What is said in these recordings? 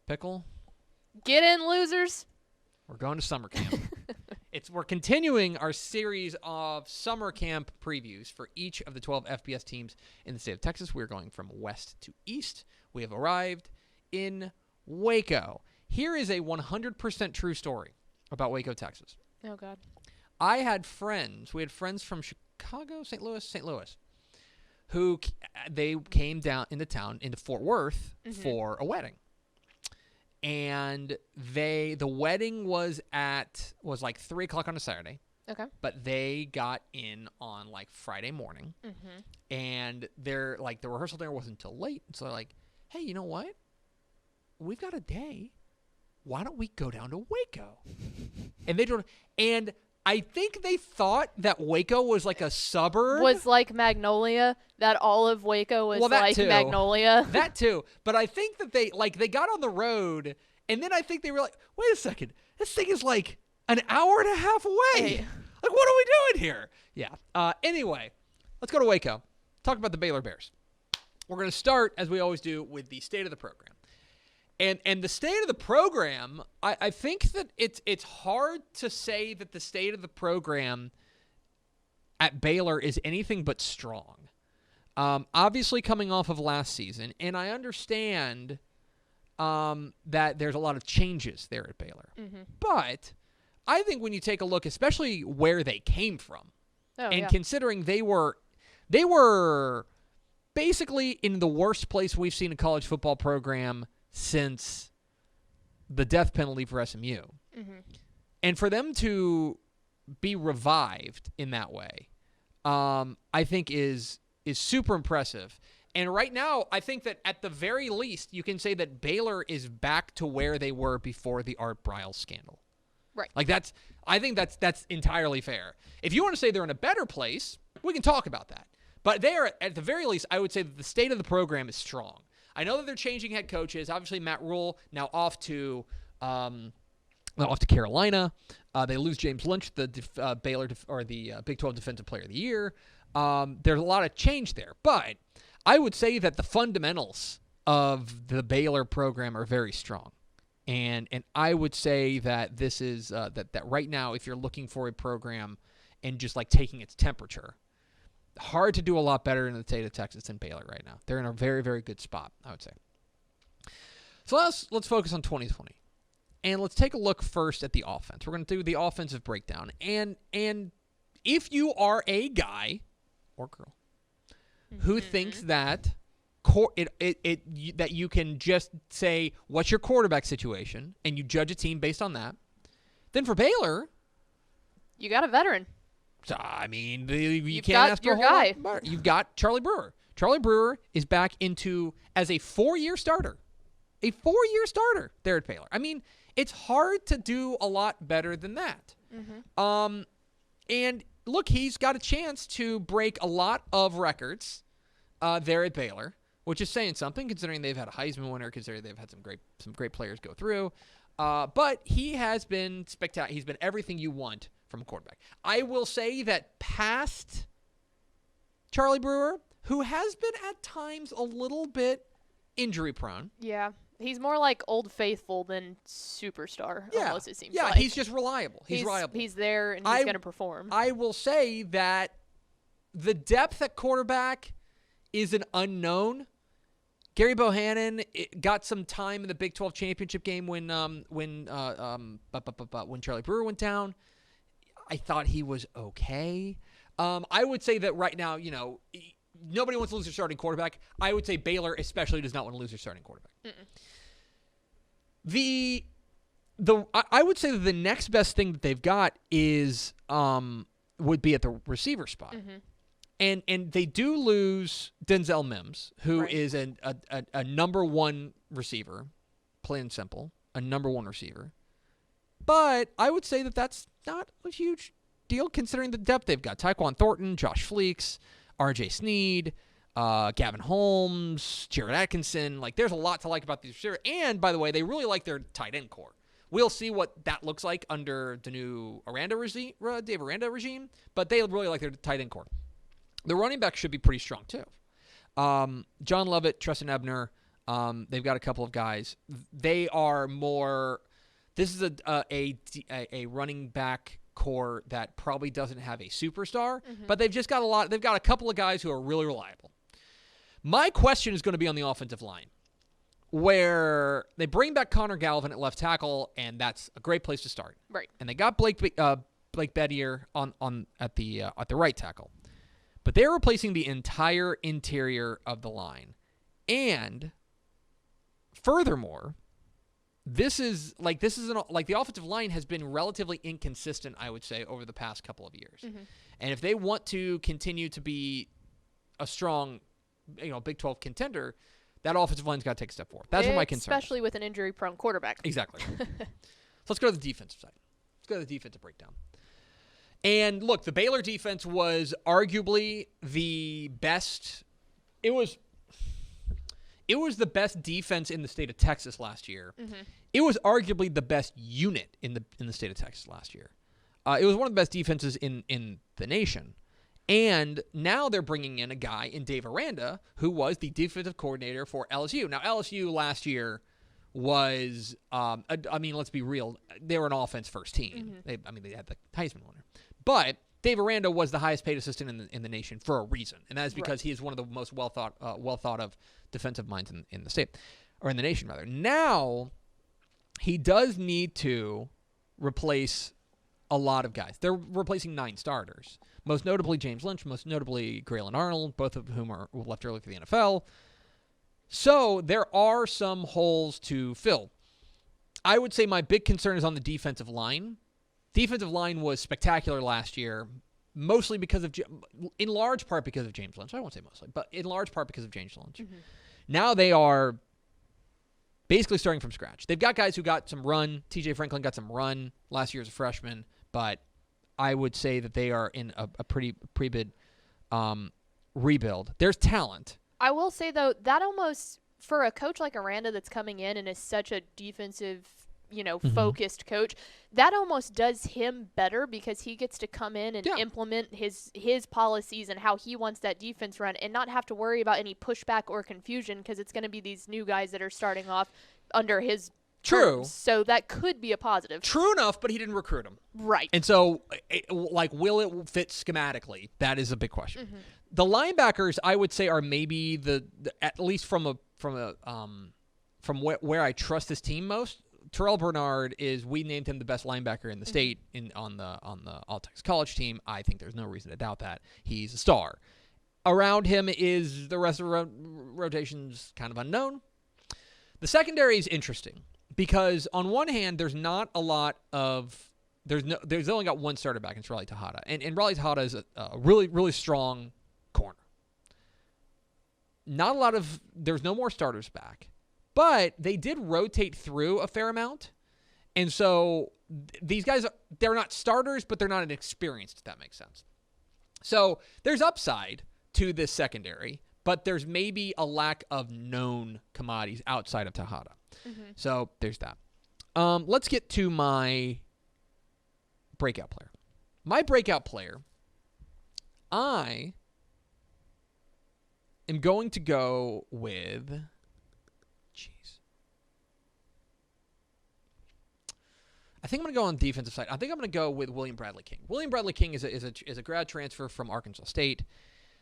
Pickle. Get in, losers. We're going to summer camp. We're continuing our series of summer camp previews for each of the 12 FBS teams in the state of Texas. We're going from west to east. We have arrived in Waco. Here is a 100% true story about Waco, Texas. Oh, God. We had friends from Chicago, St. Louis, who they came down into town, into Fort Worth, for a wedding. And the wedding was like 3 o'clock on a Saturday. Okay. But they got in on like Friday morning. And they're like, the rehearsal dinner wasn't until late. So they're like, hey, you know what? We've got a day. Why don't we go down to Waco? And they drove, and I think they thought that Waco was like a suburb. Was like Magnolia. That all of Waco was like too. Magnolia. That too. But I think that they got on the road, and then I think they were like, wait a second. This thing is like an hour and a half away. Hey. Like, what are we doing here? Yeah. Anyway, let's go to Waco. Talk about the Baylor Bears. We're going to start, as we always do, with the state of the program. And the state of the program, I think that it's hard to say that the state of the program at Baylor is anything but strong. Obviously coming off of last season, and I understand that there's a lot of changes there at Baylor. But I think when you take a look, especially where they came from, considering they were basically in the worst place we've seen a college football program since the death penalty for SMU. And for them to be revived in that way, I think is super impressive. And right now, I think that at the very least, you can say that Baylor is back to where they were before the Art Briles scandal. Right. Like I think that's entirely fair. If you want to say they're in a better place, we can talk about that. But they are, at the very least, I would say that the state of the program is strong. I know that they're changing head coaches. Obviously, Matt Rule now off to Carolina. They lose James Lynch, the Baylor or the Big 12 Defensive Player of the Year. There's a lot of change there, but I would say that the fundamentals of the Baylor program are very strong, and I would say that this is that right now, if you're looking for a program and just like taking its temperature. Hard to do a lot better in the state of Texas than Baylor right now. They're in a very, very good spot, I would say. So let's focus on 2020. And let's take a look first at the offense. We're going to do the offensive breakdown. And if you are a guy or girl who thinks that that you can just say, what's your quarterback situation, and you judge a team based on that, then for Baylor, you got a veteran. So, I mean, you can't got ask your for a whole guy. lot more. You've got Charlie Brewer. Charlie Brewer is back as a 4-year starter. A 4-year starter there at Baylor. I mean, it's hard to do a lot better than that. And look, he's got a chance to break a lot of records there at Baylor, which is saying something considering they've had a Heisman winner, considering they've had some great players go through. But he has been spectacular. He's been everything you want from a quarterback. I will say that past Charlie Brewer, who has been at times a little bit injury prone. Yeah. He's more like Old Faithful than superstar, almost, it seems like. Yeah, he's just reliable. He's reliable. He's there, and he's going to perform. I will say that the depth at quarterback is an unknown. Gary Bohannon got some time in the Big 12 championship game when Charlie Brewer went down. I thought he was okay. I would say that right now, nobody wants to lose their starting quarterback. I would say Baylor especially does not want to lose their starting quarterback. I would say that the next best thing that they've got is would be at the receiver spot. And they do lose Denzel Mims, who is a number one receiver, plain and simple, a number one receiver. But I would say that that's not a huge deal considering the depth they've got. Tyquan Thornton, Josh Fleeks, R.J. Sneed, Gavin Holmes, Jared Atkinson. Like, there's a lot to like about these receivers. And, by the way, they really like their tight end core. We'll see what that looks like under the new Dave Aranda regime, but they really like their tight end core. The running back should be pretty strong, too. John Lovett, Treston Ebner, They've got a couple of guys. They are more. This is a running back core that probably doesn't have a superstar, but they've just got a lot. They've got a couple of guys who are really reliable. My question is going to be on the offensive line, where they bring back Connor Galvin at left tackle, and that's a great place to start. Right. And they got Blake Bettier at the right tackle, but they're replacing the entire interior of the line, and furthermore, the offensive line has been relatively inconsistent, I would say, over the past couple of years. And if they want to continue to be a strong, Big 12 contender, that offensive line's got to take a step forward. That's what my concern is. Especially with an injury-prone quarterback. Exactly. So let's go to the defensive side. Let's go to the defensive breakdown. And look, the Baylor defense was arguably the best. It was the best defense in the state of Texas last year. It was arguably the best unit in the state of Texas last year. It was one of the best defenses in the nation. And now they're bringing in a guy in Dave Aranda, who was the defensive coordinator for LSU. Now, LSU last year was, let's be real, they were an offense-first team. They had the Heisman winner. But Dave Aranda was the highest-paid assistant in the nation for a reason, and that is because he is one of the most well thought of defensive minds in the state, or in the nation, rather. Now, he does need to replace a lot of guys. They're replacing 9 starters. Most notably James Lynch, most notably Graylin Arnold, both of whom are left early for the NFL. So there are some holes to fill. I would say my big concern is on the defensive line. Defensive line was spectacular last year, mostly in large part because of James Lynch. I won't say mostly, but in large part because of James Lynch. Now they are basically starting from scratch. They've got guys who got some run. TJ Franklin got some run last year as a freshman, but I would say that they are in a pretty big rebuild. There's talent. I will say, though, that almost, for a coach like Aranda that's coming in and is such a defensive, focused coach, that almost does him better because he gets to come in and implement his policies and how he wants that defense run and not have to worry about any pushback or confusion because it's going to be these new guys that are starting off under his terms. So that could be a positive. True enough, but he didn't recruit him. Right. And so, will it fit schematically? That is a big question. The linebackers, I would say, are maybe the at least from where I trust this team most. Terrell Bernard we named him the best linebacker in the state on the All Texas College team. I think there's no reason to doubt that. He's a star. Around him is the rest of the rotation's kind of unknown. The secondary is interesting because on one hand, there's not a lot of there's only got one starter back, and it's Riley Tejada, and Riley Tejada is a really, really strong corner. Not a lot of there's no more starters back. But they did rotate through a fair amount. And so these guys, they're not starters, but they're not inexperienced, if that makes sense. So there's upside to this secondary, but there's maybe a lack of known commodities outside of Tejada. So there's that. Let's get to my breakout player. My breakout player, I am going to go with... I think I'm going to go on the defensive side. I think I'm going to go with William Bradley King. William Bradley King is a grad transfer from Arkansas State.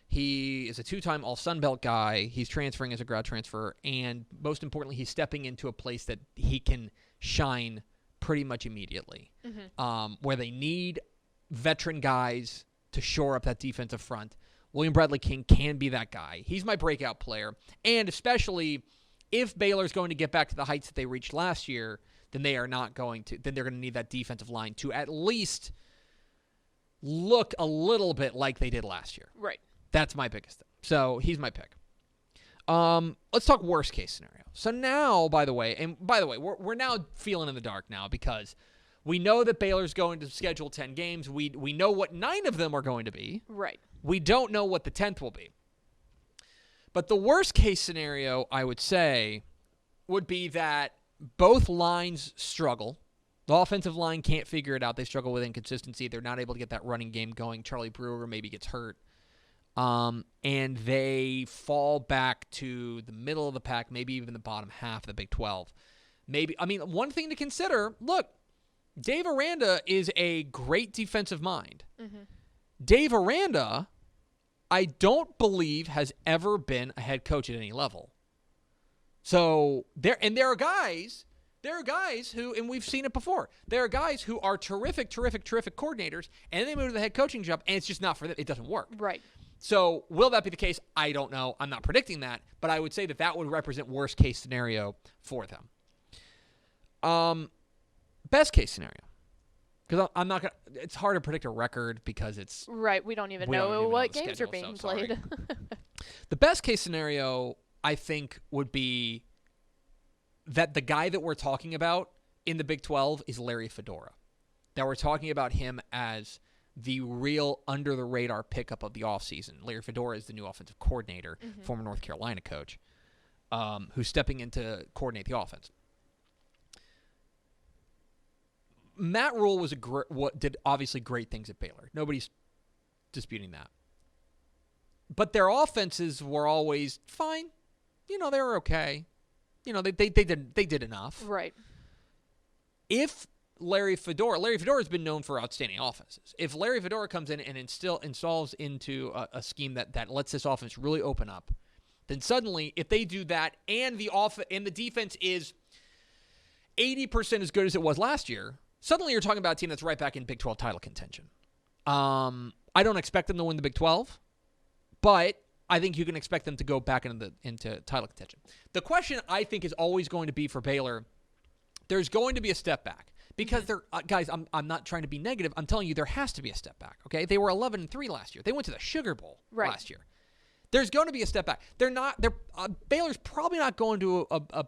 He is a 2-time All-Sun Belt guy. He's transferring as a grad transfer, and most importantly, he's stepping into a place that he can shine pretty much immediately, where they need veteran guys to shore up that defensive front. William Bradley King can be that guy. He's my breakout player, and especially if Baylor's going to get back to the heights that they reached last year, then they're going to need that defensive line to at least look a little bit like they did last year. Right. That's my biggest thing. So he's my pick. Let's talk worst case scenario. So now, by the way, we're now feeling in the dark now because we know that Baylor's going to schedule 10 games. We know what 9 of them are going to be. Right. We don't know what the 10th will be. But the worst case scenario, I would say, would be that both lines struggle. The offensive line can't figure it out. They struggle with inconsistency. They're not able to get that running game going. Charlie Brewer maybe gets hurt. and they fall back to the middle of the pack, maybe even the bottom half of the Big 12. One thing to consider, look, Dave Aranda is a great defensive mind. Mm-hmm. Dave Aranda, I don't believe, has ever been a head coach at any level. So there are guys who, and we've seen it before, there are guys who are terrific coordinators, and they move to the head coaching job, and it's just not for them. It doesn't work. Right. So will that be the case? I don't know. I'm not predicting that, but I would say that would represent worst case scenario for them. Best case scenario, because I'm not gonna. It's hard to predict a record because it's right. We don't even know what games schedule, are being played. The best case scenario, I think, would be that the guy that we're talking about in the Big 12 is Larry Fedora. That we're talking about him as the real under-the-radar pickup of the offseason. Larry Fedora is the new offensive coordinator, former North Carolina coach, who's stepping in to coordinate the offense. Matt Rule did obviously great things at Baylor. Nobody's disputing that. But their offenses were always fine. They were okay. They did enough. Right. If Larry Fedora has been known for outstanding offenses. If Larry Fedora comes in and installs into a scheme that lets this offense really open up, then suddenly, if they do that and the defense is 80% as good as it was last year, suddenly you're talking about a team that's right back in Big 12 title contention. I don't expect them to win the Big 12, but I think you can expect them to go back into title contention. The question I think is always going to be for Baylor, there's going to be a step back. Because guys, I'm not trying to be negative. I'm telling you there has to be a step back, okay? They were 11-3 last year. They went to the Sugar Bowl last year. There's going to be a step back. Baylor's probably not going to a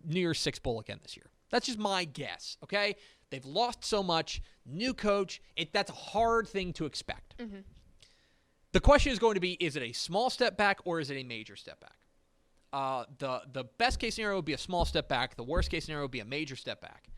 New Year's Six Bowl again this year. That's just my guess, okay? They've lost so much. New coach. That's a hard thing to expect. Mm-hmm. The question is going to be, is it a small step back or is it a major step back? The best case scenario would be a small step back. The worst case scenario would be a major step back.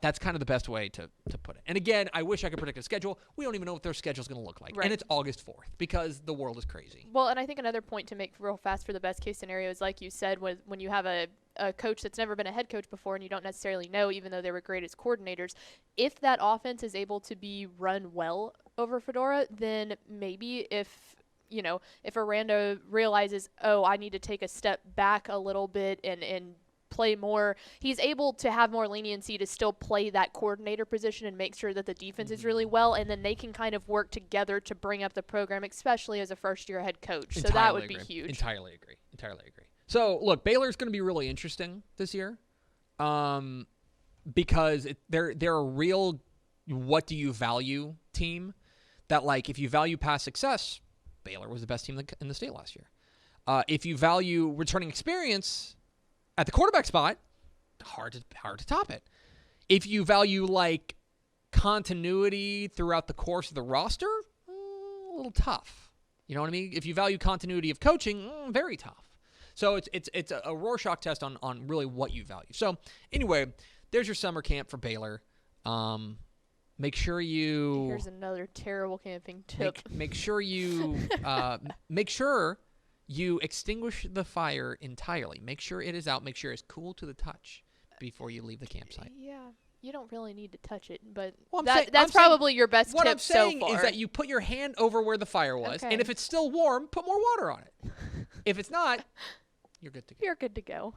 That's kind of the best way to put it. And again, I wish I could predict a schedule. We don't even know what their schedule is going to look like. Right. And it's August 4th because the world is crazy. Well, and I think another point to make real fast for the best case scenario is, like you said, when you have a coach that's never been a head coach before and you don't necessarily know, even though they were great as coordinators, if that offense is able to be run well over Fedora, then maybe if Aranda realizes, I need to take a step back a little bit and play more, he's able to have more leniency to still play that coordinator position and make sure that the defense is really well, and then they can kind of work together to bring up the program, especially as a first-year head coach. So that would be huge. Entirely agree. So, look, Baylor's going to be really interesting this year because they're a real what do you value team that, like, if you value past success, Baylor was the best team in the state last year. If you value returning experience at the quarterback spot, hard to top it. If you value like continuity throughout the course of the roster, a little tough. You know what I mean? If you value continuity of coaching, very tough. So it's a Rorschach test on really what you value. So anyway, there's your summer camp for Baylor. Make sure you. Here's another terrible camping tip. Make sure you you extinguish the fire entirely. Make sure it is out. Make sure it's cool to the touch before you leave the campsite. Yeah, you don't really need to touch it, but that's probably your best tip so far. What I'm saying is that you put your hand over where the fire was, and if it's still warm, put more water on it. If it's not, you're good to go. You're good to go.